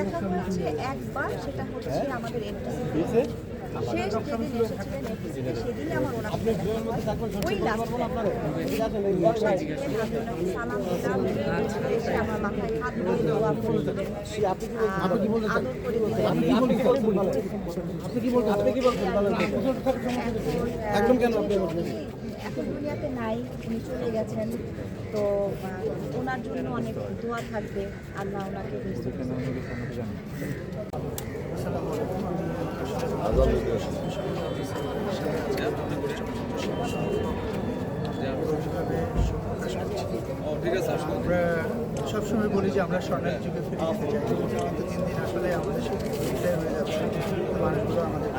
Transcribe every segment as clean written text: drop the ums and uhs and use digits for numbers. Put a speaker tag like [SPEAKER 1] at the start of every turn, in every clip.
[SPEAKER 1] দেখা হয়েছে একবার, সেটা হচ্ছে আমাদের এফটিসি শেষ যেদিন এসেছিলেন এফটিসিতে, সেদিনই আমার ওনার সাথে দেখা হয়। ওই লাস্ট বসায় ছিলেন, আমি ওনাকে সালাম দিলাম, এসে আমার মাথায় হাত দিয়ে দোয়া করে দিলেন, আদর করে দিলেন। এখন দুনিয়াতে নাই, উনি চলে গেছেন, তো ওনার জন্য অনেক দোয়া থাকবে, আল্লাহ ওনাকে
[SPEAKER 2] আমরা সবসময় বলি যে আমরা স্বর্ণের যুগে ফিরে যেতে চাই, কিন্তু দিন দিন আসলে আমাদের সেটাই হয়ে যাচ্ছে, মানুষগুলো আমাদের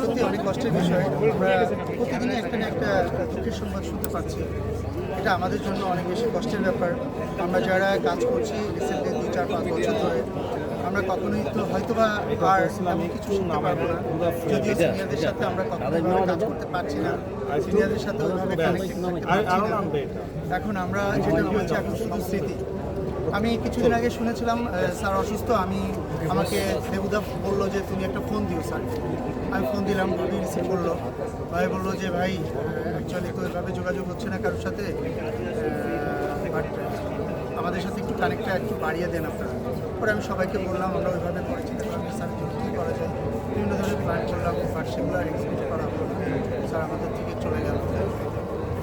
[SPEAKER 2] সত্যি অনেক কষ্টের বিষয়। আমরা প্রতিদিনই একটা না একটা দুঃখের সংবাদ শুনতে পাচ্ছি, এটা আমাদের জন্য অনেক বেশি কষ্টের ব্যাপার। আমরা যারা কাজ করছি রিসেন্টলি 2-4-5 বছর ধরে, আমরা কখনোই তো হয়তো বা আর এমন কিছু শুনতে পারবো না, যদিও সিনিয়রদের সাথে আমরা কখনোই কাজ করতে পারছি না, সিনিয়রদের সাথে ওইভাবে কানেক্টেড থাকতে পারছি না। এখন আমরা যেটা বলছি এখন শুধু স্মৃতি। আমি কিছুদিন আগে শুনেছিলাম স্যার অসুস্থ, আমাকে দেবুদা বললো যে তুমি একটা ফোন দিও স্যার। আমি ফোন দিলাম, ভাবি রিসিভ করলো, ভাই বললো যে ভাই অ্যাকচুয়ালি তো এভাবে যোগাযোগ হচ্ছে না কারোর সাথে, বাট আমাদের সাথে একটু কানেক্টটা একটু বাড়িয়ে দেন আপনারা। পরে আমি সবাইকে বললাম, আমরা ওইভাবে পরিচিত করলাম, স্যার কী করা যায়, বিভিন্ন ধরনের প্ল্যান করলাম, বাট সেগুলো আর এক্সিকিউট করা হলো না, স্যার আমাদের থেকে চলে গেল।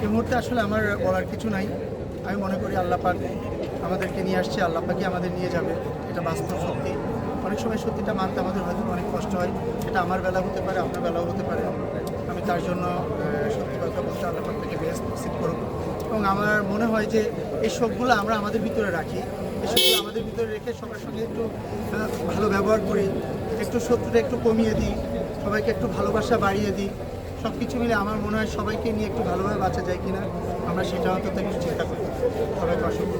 [SPEAKER 2] এই মুহূর্তে আসলে আমার বলার কিছু নাই। আমি মনে করি আল্লাহ পাক আমাদেরকে নিয়ে আসছে, আল্লাহ পাকই আমাদের নিয়ে যাবে, এটা বাস্তব সত্যি। অনেক সময় সত্যিটা মানতে আমাদের হয়তো অনেক কষ্ট হয়, এটা আমার বেলা হতে পারে, আপনার বেলাও হতে পারে। আমি তার জন্য সত্যি কথা বলতে আল্লাহ পাক থেকে বেস্ট নসিব করুক। এবং আমার মনে হয় যে এই শোকগুলো আমরা আমাদের ভিতরে রাখি, এই শোকগুলো আমাদের ভিতরে রেখে সবার সঙ্গে একটু ভালো ব্যবহার করি, একটু শত্রুটা একটু কমিয়ে দিই, সবাইকে একটু ভালোবাসা বাড়িয়ে দিই। সব কিছু মিলে আমার মনে হয় সবাইকে নিয়ে একটু ভালোভাবে বাঁচা যায় কিনা, আমরা সেটা অন্তত একটু চিন্তা করি। সবাইকে অসংখ্য